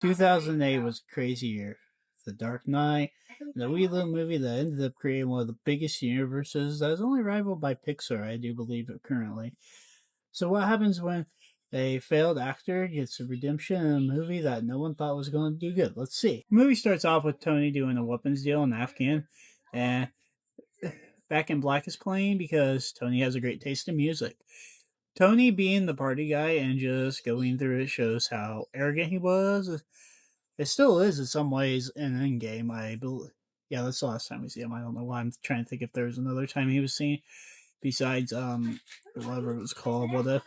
2008 was a crazy year. The Dark Knight, the wee little movie that ended up creating one of the biggest universes that is only rivaled by Pixar, I do believe it currently. So what happens when a failed actor gets a redemption in a movie that no one thought was going to do good? Let's see. The movie starts off with Tony doing a weapons deal in Afghan, and Back in Black is playing because Tony has a great taste in music. Tony being the party guy and just going through it shows how arrogant he was. It still is in some ways in Endgame, I believe. Yeah, that's the last time we see him. I don't know why I'm trying to think if there's another time he was seen besides whatever it was called. What if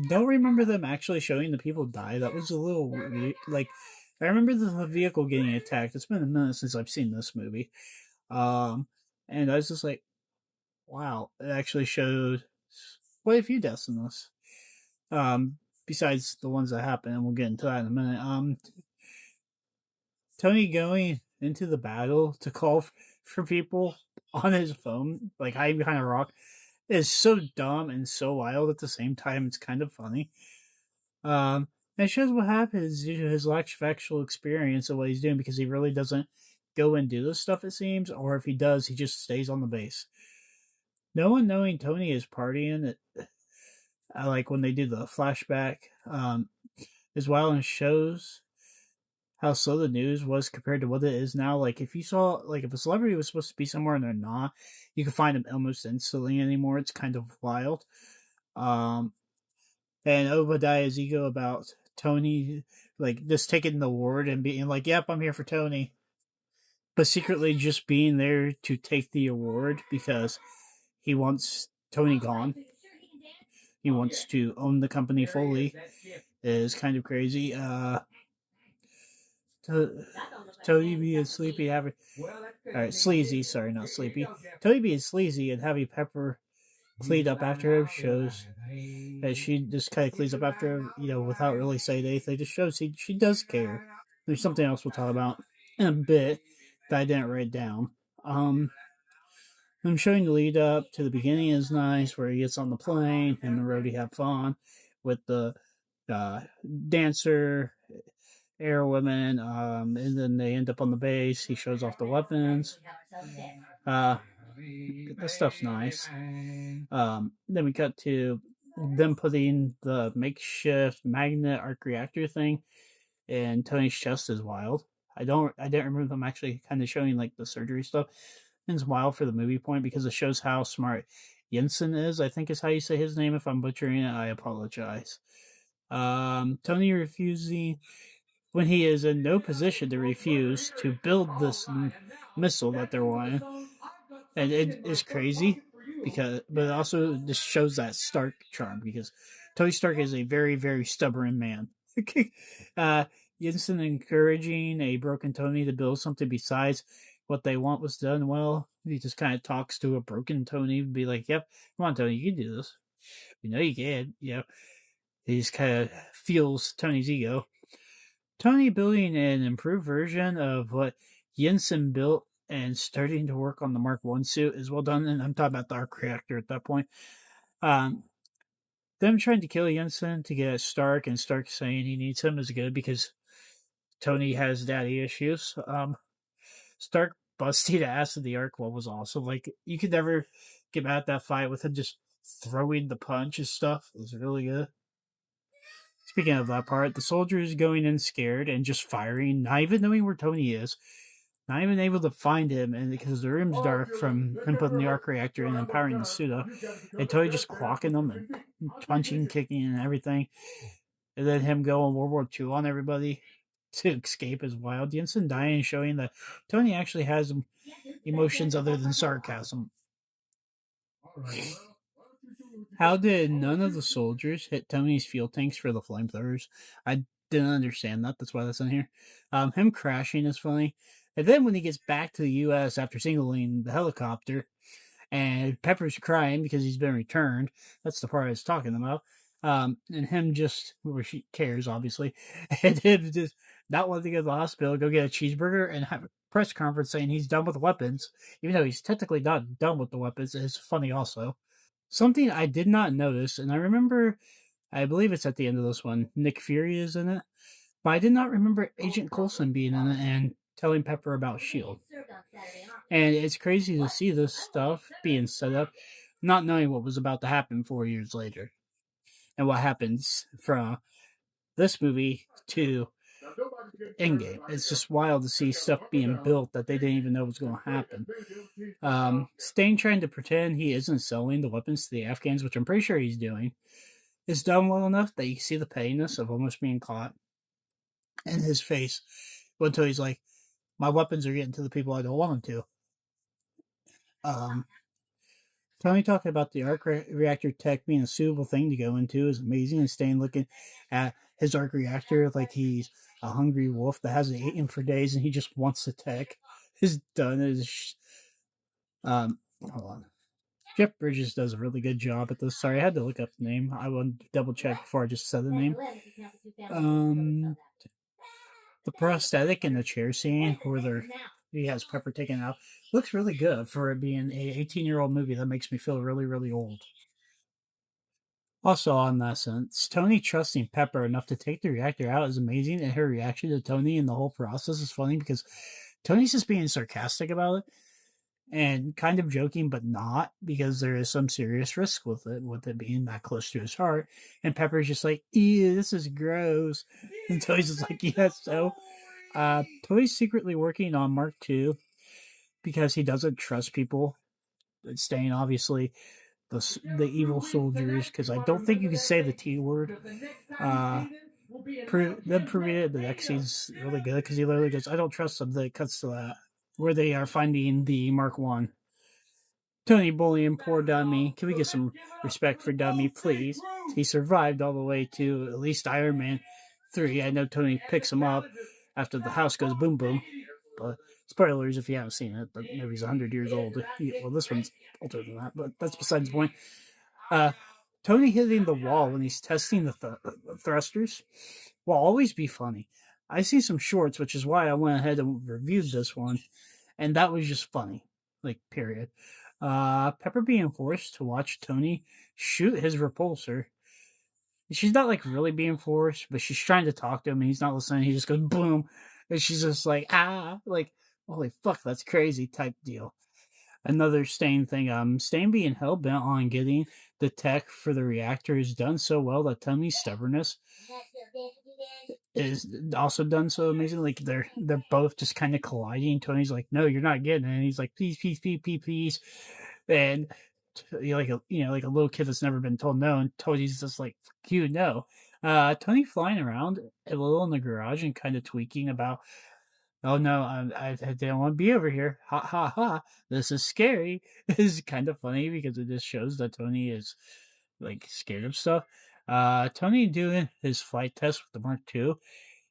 don't remember them actually showing the people die. That was a little weird. Like I remember the vehicle getting attacked. It's been a minute since I've seen this movie. Um and I was just like, wow, it actually showed quite a few deaths in this. Besides the ones that happened, and we'll get into that in a minute. Tony going into the battle to call for people on his phone, like hiding behind a rock, is so dumb and so wild at the same time. It's kind of funny. And it shows what happens due to his lack of actual experience of what he's doing because he really doesn't go and do this stuff, it seems, or if he does, he just stays on the base. No one knowing Tony is partying, I like when they do the flashback, is wild and shows how slow the news was compared to what it is now. Like if you saw, like if a celebrity was supposed to be somewhere and they're not, you can find them almost instantly anymore. It's kind of wild. Um, and Obadiah's ego about Tony, like just taking the award and being like, "Yep, I'm here for Tony," but secretly just being there to take the award because he wants Tony gone. He wants to own the company fully. Is kind of crazy. Tony being sleepy, having sleazy. Sorry, not sleepy. Tony being sleazy and having Pepper cleaned up after him shows that she just kind of cleans up after him, without really saying anything. Just shows she does care. There's something else we'll talk about in a bit that I didn't write down. I'm showing the lead up to the beginning is nice, where he gets on the plane and the roadie have fun with the uh, dancer air women, and then they end up on the base. He shows off the weapons. Uh, this stuff's nice. Then we cut to them putting the makeshift magnet arc reactor thing in Tony's chest is wild. I didn't remember them actually kind of showing like the surgery stuff. And it's wild for the movie point because it shows how smart Jensen is. I think is how you say his name. If I'm butchering it, I apologize. Tony refusing when he is in no position to refuse to build this missile that they're wanting. And it is crazy but it also just shows that Stark charm because Tony Stark is a very, very stubborn man. uh, Jensen encouraging a broken Tony to build something besides what they want was done well. He just kind of talks to a broken Tony and be like, "Yep, come on, Tony, you can do this. You know you can." He just kind of feels Tony's ego. Tony building an improved version of what Jensen built and starting to work on the Mark One suit is well done. And I'm talking about the arc reactor at that point. Um, them trying to kill Jensen to get Stark and Stark saying he needs him is good because Tony has daddy issues. Stark busting ass in the arc one was awesome. Like you could never get mad at that fight with him just throwing the punch and stuff. It was really good. Speaking of that part, the soldiers going in scared and just firing, not even knowing where Tony is, not even able to find him, and because the room's dark from him putting the arc reactor and empowering the suit up, and Tony just clocking them and punching, kicking, and everything, and then him going World War II on everybody to escape is wild. Jensen dying, showing that Tony actually has emotions other than sarcasm. How did none of the soldiers hit Tony's fuel tanks for the flamethrowers? I didn't understand that. That's why that's in here. Him crashing is funny. And then when he gets back to the U.S. after singling the helicopter, and Pepper's crying because he's been returned. That's the part I was talking about. And him just, where she cares, obviously, and him just not wanting to go to the hospital, go get a cheeseburger, and have a press conference saying he's done with the weapons, even though he's technically not done with the weapons. Is funny also. Something I did not notice, and I remember I believe it's at the end of this one. Nick Fury is in it, but I did not remember Agent Coulson being in it and telling Pepper about Shield. And it's crazy to see this stuff being set up, not knowing what was about to happen 4 years later, and what happens from this movie to Endgame. It's just wild to see stuff being built that they didn't even know was going to happen. Stain trying to pretend he isn't selling the weapons to the Afghans, which I'm pretty sure he's doing, is done well enough that you see the pettiness of almost being caught in his face until he's like, my weapons are getting to the people I don't want them to. Tony talking about the arc reactor tech being a suitable thing to go into is amazing, and Stain looking at his arc reactor like he's a hungry wolf that hasn't eaten for days and he just wants the tech is done. Hold on. Jeff Bridges does a really good job at this. Sorry, I had to look up the name. I wanted to double check before I just said the name. The prosthetic in the chair scene where he has Pepper taken out looks really good for it being a 18-year-old movie that makes me feel really, really old. Also, on that sense, Tony trusting Pepper enough to take the reactor out is amazing, and her reaction to Tony in the whole process is funny because Tony's just being sarcastic about it and kind of joking, but not, because there is some serious risk with it being that close to his heart. And Pepper's just like, ew, this is gross. And Tony's just like, yes, so. Tony's secretly working on Mark II because he doesn't trust people. It's staying, obviously, the evil soldiers, because I don't think you can say the T word. Them proving it, the next scene's really good because he literally goes, I don't trust them. Then it cuts to that, where they are finding the Mark 1. Tony bullying poor Dummy. Can we get some respect for Dummy, please? He survived all the way to at least Iron Man 3. I know Tony picks him up after the house goes boom boom. But spoilers if you haven't seen it. The movie's 100 years old. Well, this one's older than that, but that's besides the point. Tony hitting the wall when he's testing the thrusters will always be funny. I see some shorts, which is why I went ahead and reviewed this one, and that was just funny. Like, period. Pepper being forced to watch Tony shoot his repulsor. She's not like really being forced, but she's trying to talk to him and he's not listening. He just goes boom. And she's just like, like, holy fuck, that's crazy type deal. Another Stain thing, Stain being hell bent on getting the tech for the reactor is done so well that Tony's stubbornness is also done so amazing. Like they're both just kind of colliding. Tony's like, "No, you're not getting it." And he's like, "Please, please, please, please, please." And like a little kid that's never been told no, and Tony's just like, "Fuck you, no." Tony flying around a little in the garage and kind of tweaking about, "Oh no, I don't want to be over here." Ha ha ha! This is scary. It's kind of funny because it just shows that Tony is like scared of stuff. Tony doing his flight test with the Mark II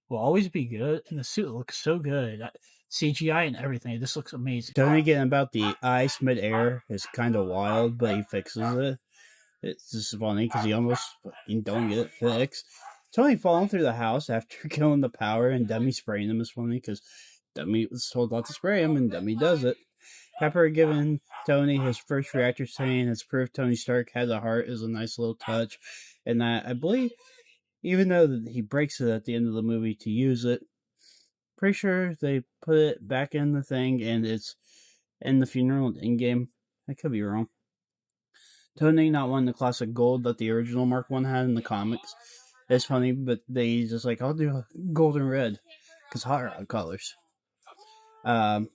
will always be good, and the suit looks so good. CGI and everything, this looks amazing. Tony getting about the ice midair is kind of wild, but he fixes it. It's just funny because he almost fucking don't get it fixed. Tony falling through the house after killing the power and Dummy spraying him is funny because Dummy was told not to spray him, and Dummy does it. Pepper giving Tony his first reactor, saying it's proof Tony Stark has a heart, is a nice little touch. And that, I believe, even though he breaks it at the end of the movie to use it, pretty sure they put it back in the thing and it's in the funeral in game. I could be wrong. Tony not wanting the classic gold that the original Mark 1 had in the comics. It's funny, but they just like, I'll do gold and red because hot rod colors. Tony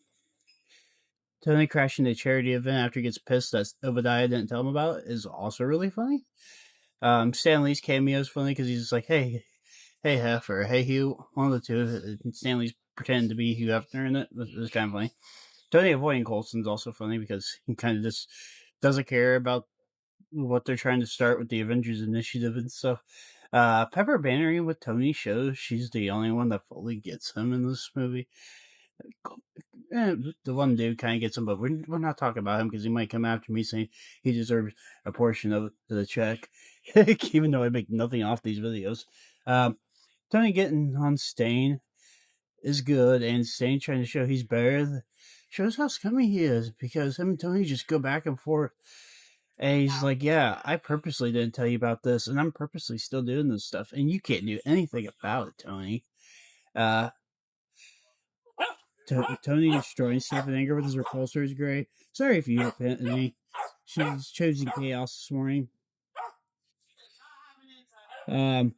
crashing a charity event after he gets pissed that Obadiah didn't tell him about is also really funny. Stan Lee's cameo is funny because he's just like, hey Hef, or hey Hugh, one of the two. Stan Lee's pretending to be Hugh Hefner in it. It's kind of funny. Tony avoiding Coulson's also funny because he kind of just doesn't care about what they're trying to start with the Avengers Initiative and stuff. Pepper bantering with Tony shows she's the only one that fully gets him in this movie. The one dude kind of gets him, but we're not talking about him because he might come after me saying he deserves a portion of the check, even though I make nothing off these videos. Tony getting on Stain is good, and Stain trying to show he's better shows how scummy he is because him and Tony just go back and forth. And he's like, yeah, I purposely didn't tell you about this, and I'm purposely still doing this stuff, and you can't do anything about it, Tony. Uh, Tony destroying stuff in anger with his repulsor is great. Sorry if you hear Penny. She's choosing chaos this morning. Um,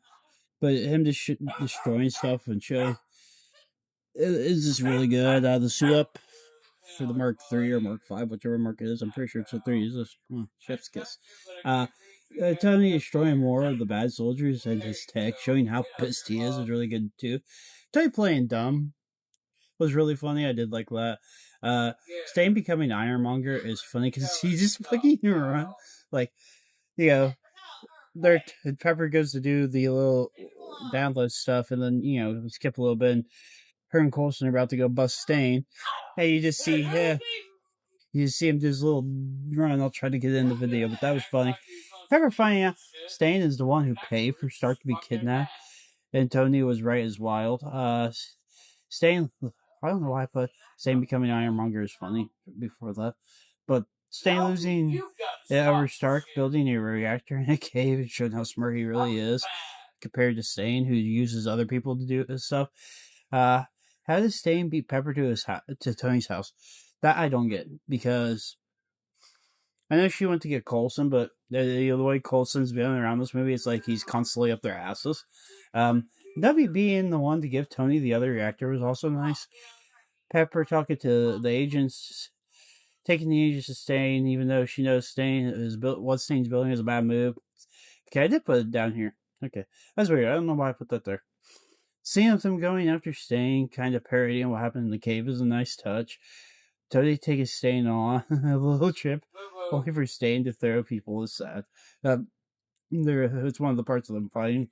but him just destroying stuff and showing is just really good. The suit up for the Mark III or Mark V, whichever Mark it is. I'm pretty sure it's a 3. It's a chef's kiss. Tony destroying more of the bad soldiers and his tech, showing how pissed he is really good too. Tony playing dumb was really funny. I did like that. Stain becoming Ironmonger is funny because he's just fucking around. Like, you know, Pepper goes to do the little download stuff, and then, we skip a little bit, and her and Coulson are about to go bust Stain. Hey, you just see him do his little run. I'll try to get in the video, but that was funny. Pepper finding out Stain is the one who paid for Stark to be kidnapped, and Tony was right as wild. Stain, I don't know why I put Stain becoming Ironmonger is funny before that, but Stain losing over Stark building a reactor in a cave and showing how smart he really is compared to Stain, who uses other people to do this stuff. How does Stain beat Pepper to Tony's house? That I don't get, because I know she went to get Coulson, but the way Coulson's been around this movie, it's like he's constantly up their asses. W being the one to give Tony the other reactor was also nice. Pepper talking to the agents, taking the agents to Stain, even though she knows what Stain's building is a bad move. Okay, I did put it down here. Okay, that's weird. I don't know why I put that there. Seeing them going after Stain, kind of parodying what happened in the cave, is a nice touch. Tony taking Stain on a little trip, only for Stain to throw people is sad. It's one of the parts of them fighting.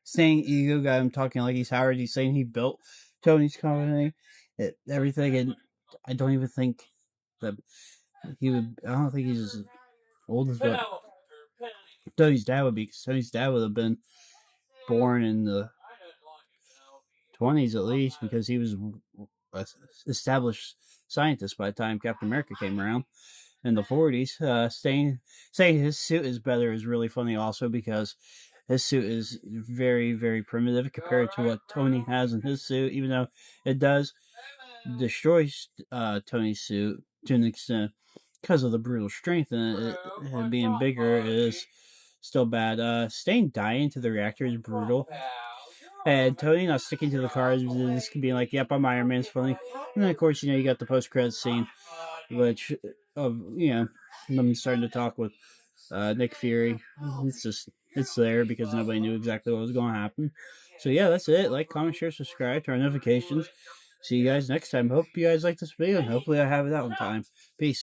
Stain ego got him talking like he's Howard. He's saying he built Tony's company, everything, and I don't even think that he would. I don't think he's as old as what Tony's dad would be, because Tony's dad would have been born in the 20s at least, because he was an established scientist by the time Captain America came around in the 40s. Saying his suit is better is really funny also, because his suit is very, very primitive compared to what Tony has in his suit, even though it does destroy Tony's suit to an extent because of the brutal strength, and it being bigger is still bad. Stain dying to the reactor is brutal. And Tony not sticking to the cards, just being like, yep, I'm Iron Man's funny. And then, of course, you got the post-credits scene, which, them starting to talk with Nick Fury. It's there because nobody knew exactly what was going to happen. So, yeah, that's it. Like, comment, share, subscribe, turn on notifications. See you guys next time. Hope you guys like this video, and hopefully I have it out in time. Peace.